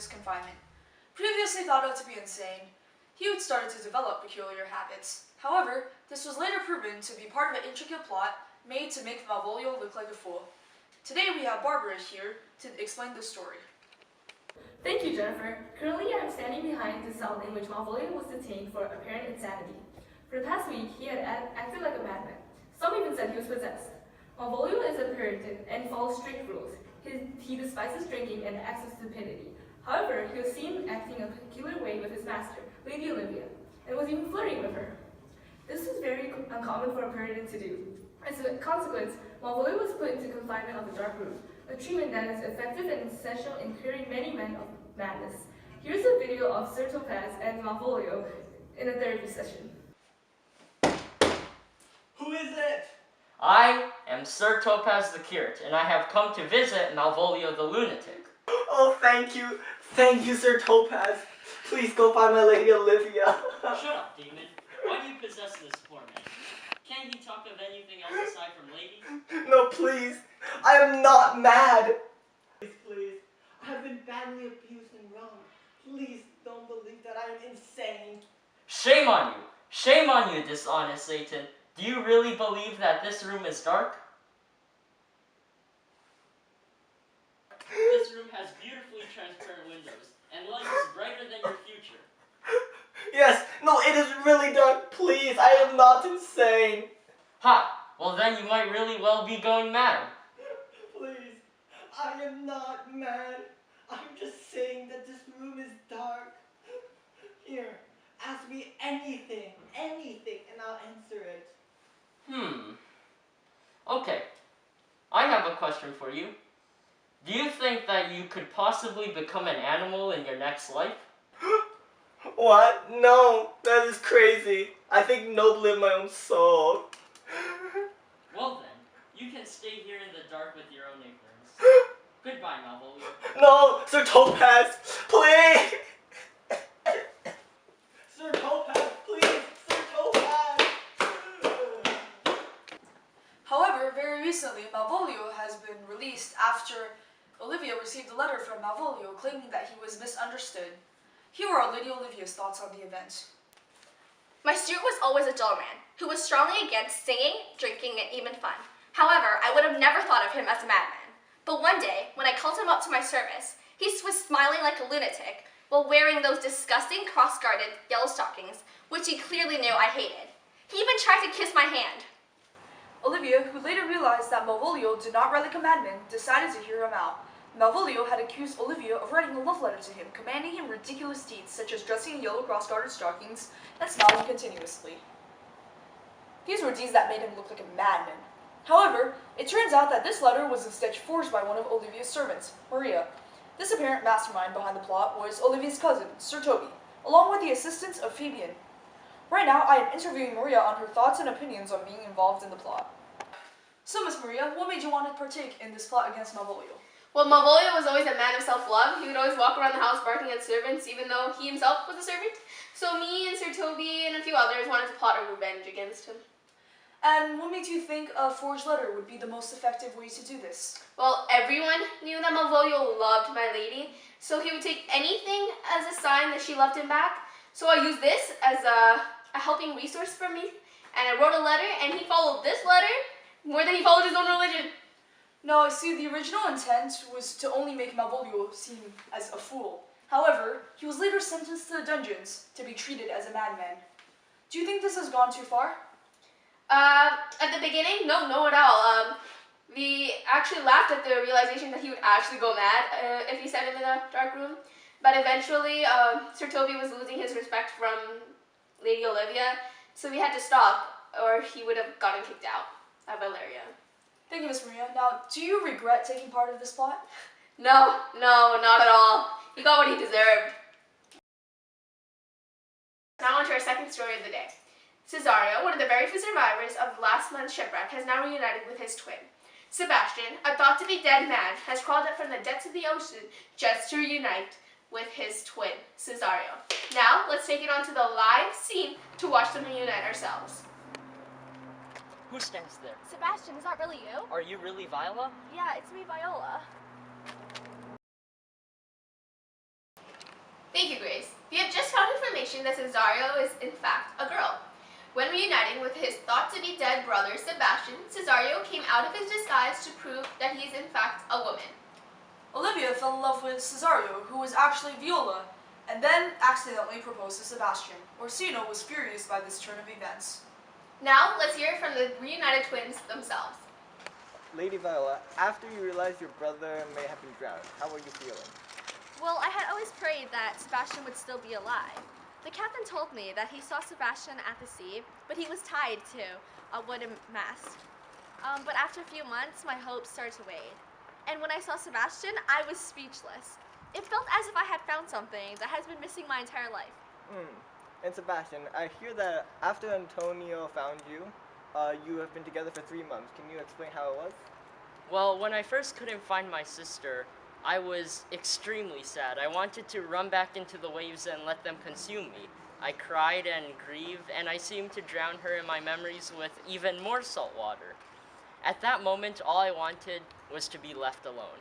his confinement. Previously thought out to be insane, he had started to develop peculiar habits. However, this was later proven to be part of an intricate plot made to make Malvolio look like a fool. Today we have Barbara here to explain the story. Thank you, Jennifer. Currently, I'm standing behind the cell in which Malvolio was detained for apparent insanity. For the past week, he had acted like a madman. Some even said he was possessed. Malvolio is a Puritan and follows strict rules. He despises drinking and acts with stupidity. However, he was seen acting a peculiar way with his master, Lady Olivia, and was even flirting with her. This was very uncommon for a Puritan to do. As a consequence, Malvolio was put into confinement of the dark room, a treatment that is effective and essential in curing many men of madness. Here's a video of Sir Topaz and Malvolio in a therapy session. Who is it? I am Sir Topaz the Curate, and I have come to visit Malvolio the lunatic. Oh, thank you. Thank you, Sir Topaz. Please go find my Lady Olivia. Shut up, demon. Why do you possess this poor man? Can't he talk of anything else aside from ladies? No, please. I am not mad. Please. I have been badly abused and wronged. Please don't believe that I am insane. Shame on you! Shame on you, dishonest Satan! Do you really believe that this room is dark? This room has beautifully transparent windows, and light is brighter than your future. Yes, no, it is really dark. Please, I am not insane. Ha! Well then you might really well be going mad. Please, I am not mad. I'm just saying that this room is dark. Here, ask me anything, and I'll answer it. Okay. I have a question for you. Do you think that you could possibly become an animal in your next life? What? No, that is crazy. I think nobly of my own soul. Well then, you can stay here in the dark with your own ignorance. Goodbye, Malvolio. No, Sir Topaz, please! Sir Topaz, please! Sir Topaz! However, very recently, Malvolio has been released after Olivia received a letter from Malvolio claiming that he was misunderstood. Here are Lady Olivia's thoughts on the event. My steward was always a dull man, who was strongly against singing, drinking, and even fun. However, I would have never thought of him as a madman. But one day, when I called him up to my service, he was smiling like a lunatic while wearing those disgusting cross-gartered yellow stockings, which he clearly knew I hated. He even tried to kiss my hand. Olivia, who later realized that Malvolio did not relic a madman, decided to hear him out. Malvolio had accused Olivia of writing a love letter to him, commanding him ridiculous deeds such as dressing in yellow cross-gartered stockings and smiling continuously. These were deeds that made him look like a madman. However, it turns out that this letter was instead forged by one of Olivia's servants, Maria. This apparent mastermind behind the plot was Olivia's cousin, Sir Toby, along with the assistance of Fabian. Right now, I am interviewing Maria on her thoughts and opinions on being involved in the plot. So, Miss Maria, what made you want to partake in this plot against Malvolio? Well, Malvolio was always a man of self-love. He would always walk around the house barking at servants, even though he himself was a servant. So me and Sir Toby and a few others wanted to plot a revenge against him. And what made you think a forged letter would be the most effective way to do this? Well, everyone knew that Malvolio loved my lady, so he would take anything as a sign that she loved him back. So I used this as a helping resource for me, and I wrote a letter, and he followed this letter more than he followed his own religion. No, I see, the original intent was to only make Malvolio seem as a fool. However, he was later sentenced to the dungeons to be treated as a madman. Do you think this has gone too far? At the beginning, no at all. We actually laughed at the realization that he would actually go mad if he sat in the dark room. But eventually, Sir Toby was losing his respect from Lady Olivia, so we had to stop, or he would have gotten kicked out of Valeria. Thank you, Miss Maria. Now, do you regret taking part of this plot? No, not at all. He got what he deserved. Now on to our second story of the day. Cesario, one of the very few survivors of last month's shipwreck, has now reunited with his twin. Sebastian, a thought-to-be-dead man, has crawled up from the depths of the ocean just to reunite with his twin, Cesario. Now, let's take it on to the live scene to watch them reunite ourselves. Who stands there? Sebastian, is that really you? Are you really Viola? Yeah, it's me, Viola. Thank you, Grace. We have just found information that Cesario is, in fact, a girl. When reuniting with his thought-to-be dead brother, Sebastian, Cesario came out of his disguise to prove that he is, in fact, a woman. Olivia fell in love with Cesario, who was actually Viola, and then accidentally proposed to Sebastian. Orsino was furious by this turn of events. Now, let's hear it from the reunited twins themselves. Lady Viola, after you realized your brother may have been drowned, how were you feeling? Well, I had always prayed that Sebastian would still be alive. The captain told me that he saw Sebastian at the sea, but he was tied to a wooden mast. But after a few months, my hopes started to wane. And when I saw Sebastian, I was speechless. It felt as if I had found something that has been missing my entire life. And Sebastian, I hear that after Antonio found you, you have been together for 3 months. Can you explain how it was? Well, when I first couldn't find my sister, I was extremely sad. I wanted to run back into the waves and let them consume me. I cried and grieved, and I seemed to drown her in my memories with even more salt water. At that moment, all I wanted was to be left alone.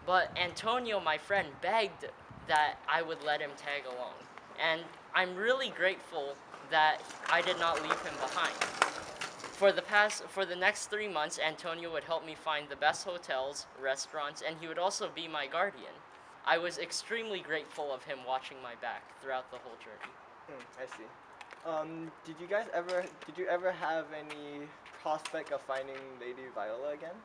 But Antonio, my friend, begged that I would let him tag along. And I'm really grateful that I did not leave him behind. For the next 3 months, Antonio would help me find the best hotels, restaurants, and he would also be my guardian. I was extremely grateful of him watching my back throughout the whole journey. I see. Did you ever have any prospect of finding Lady Viola again?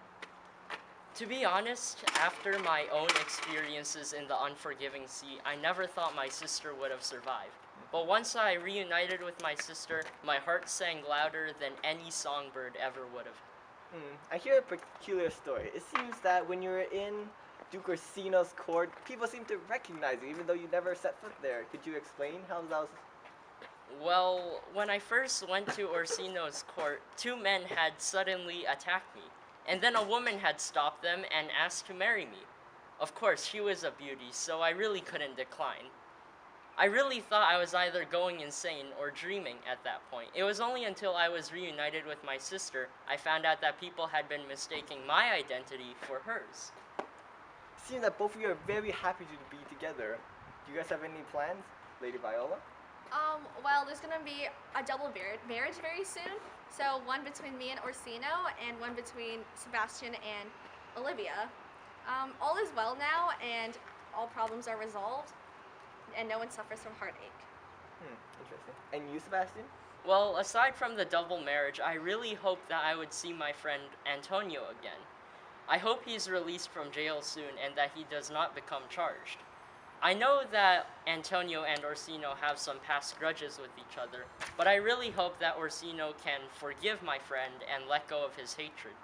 To be honest, after my own experiences in the unforgiving sea, I never thought my sister would have survived. But once I reunited with my sister, my heart sang louder than any songbird ever would have. I hear a peculiar story. It seems that when you were in Duke Orsino's court, people seem to recognize you even though you never set foot there. Could you explain how that was? Well, when I first went to Orsino's court, 2 men had suddenly attacked me, and then a woman had stopped them and asked to marry me. Of course, she was a beauty, so I really couldn't decline. I really thought I was either going insane or dreaming at that point. It was only until I was reunited with my sister I found out that people had been mistaking my identity for hers. Seems that both of you are very happy to be together. Do you guys have any plans, Lady Viola? Well, there's gonna be a double marriage very soon. So one between me and Orsino, and one between Sebastian and Olivia. All is well now, and all problems are resolved, and no one suffers from heartache. Interesting. And you, Sebastian? Well, aside from the double marriage, I really hope that I would see my friend Antonio again. I hope he's released from jail soon and that he does not become charged. I know that Antonio and Orsino have some past grudges with each other, but I really hope that Orsino can forgive my friend and let go of his hatred.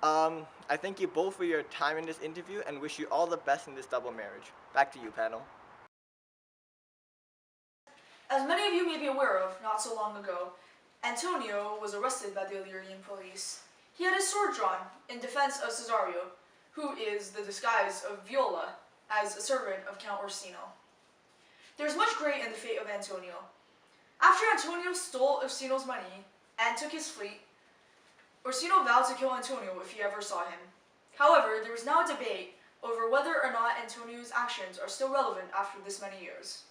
I thank you both for your time in this interview and wish you all the best in this double marriage. Back to you, panel. As many of you may be aware of, not so long ago, Antonio was arrested by the Illyrian police. He had his sword drawn in defense of Cesario, who is the disguise of Viola, as a servant of Count Orsino. There is much great in the fate of Antonio. After Antonio stole Orsino's money and took his fleet, Orsino vowed to kill Antonio if he ever saw him. However, there is now a debate over whether or not Antonio's actions are still relevant after this many years.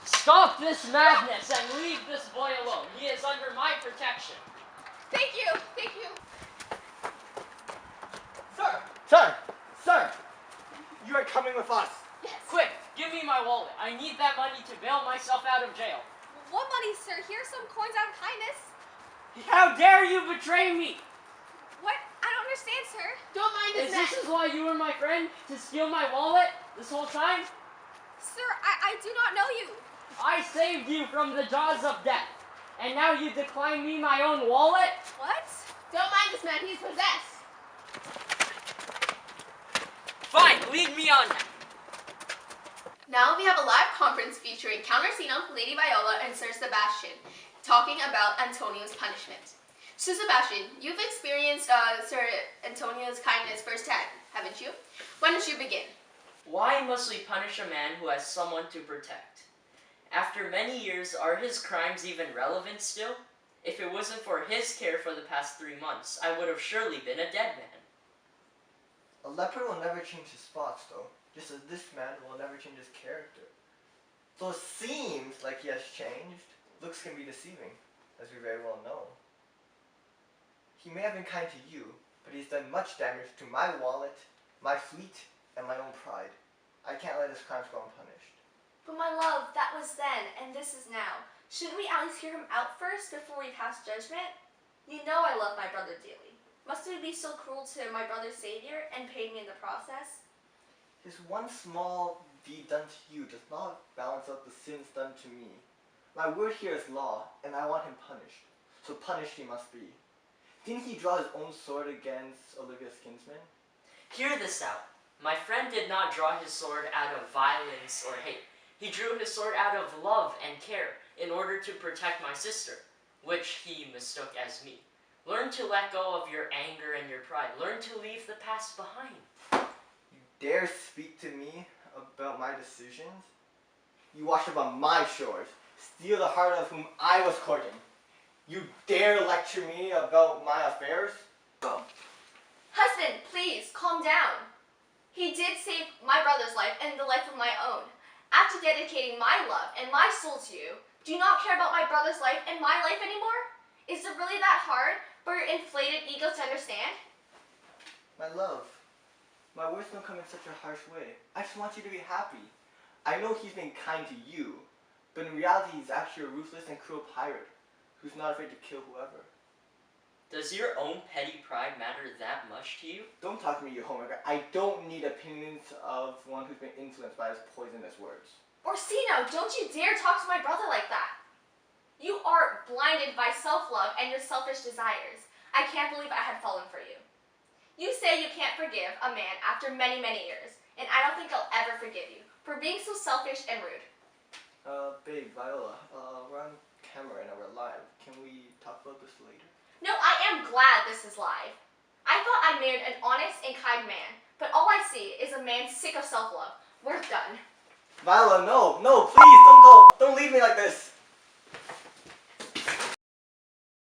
Stop this madness and leave this boy alone. He is under my protection. Thank you, thank you. Sir! You are coming with us. Yes. Quick, give me my wallet. I need that money to bail myself out of jail. What money, sir? Here's some coins out of kindness. How dare you betray me? What? I don't understand, sir. Don't mind this man. This is why you were my friend? To steal my wallet this whole time? Sir, I do not know you. I saved you from the jaws of death. And now you decline me my own wallet? What? Don't mind this man, he's possessed. Fine, lead me on now. Now we have a live conference featuring Count Orsino, Lady Viola, and Sir Sebastian, talking about Antonio's punishment. Sir Sebastian, you've experienced Sir Antonio's kindness firsthand, haven't you? Why don't you begin? Why must we punish a man who has someone to protect? After many years, are his crimes even relevant still? If it wasn't for his care for the past 3 months, I would have surely been a dead man. A leopard will never change his spots, though, just as this man will never change his character. So it seems like he has changed. Looks can be deceiving, as we very well know. He may have been kind to you, but he's done much damage to my wallet, my fleet, and my own pride. I can't let his crimes go unpunished. But my love, that was then, and this is now. Shouldn't we at least hear him out first before we pass judgment? You know I love my brother dearly. Must we be so cruel to my brother's savior and pay me in the process? His one small deed done to you does not balance out the sins done to me. My word here is law, and I want him punished. So punished he must be. Didn't he draw his own sword against Olivia's kinsman? Hear this out. My friend did not draw his sword out of violence or hate. He drew his sword out of love and care in order to protect my sister, which he mistook as me. Learn to let go of your anger and your pride. Learn to leave the past behind. You dare speak to me about my decisions? You wash up on my shores, steal the heart of whom I was courting. You dare lecture me about my affairs? Go. Husband, please, calm down. He did save my brother's life and the life of my own. After dedicating my love and my soul to you, do you not care about my brother's life and my life anymore? Is it really that hard for your inflated ego to understand? My love, my words don't come in such a harsh way. I just want you to be happy. I know he's been kind to you, but in reality he's actually a ruthless and cruel pirate who's not afraid to kill whoever. Does your own petty pride matter that much to you? Don't talk to me, you homewrecker. I don't need opinions of one who's been influenced by his poisonous words. Orsino, don't you dare talk to my brother like that. You are blinded by self-love and your selfish desires. I can't believe I had fallen for you. You say you can't forgive a man after many, many years, and I don't think I'll ever forgive you for being so selfish and rude. Babe, Viola, we're on camera and we're live. Can we talk about this later? No, I am glad this is live. I thought I married an honest and kind man, but all I see is a man sick of self-love. We're done. Viola, no, please, don't go. Don't leave me like this.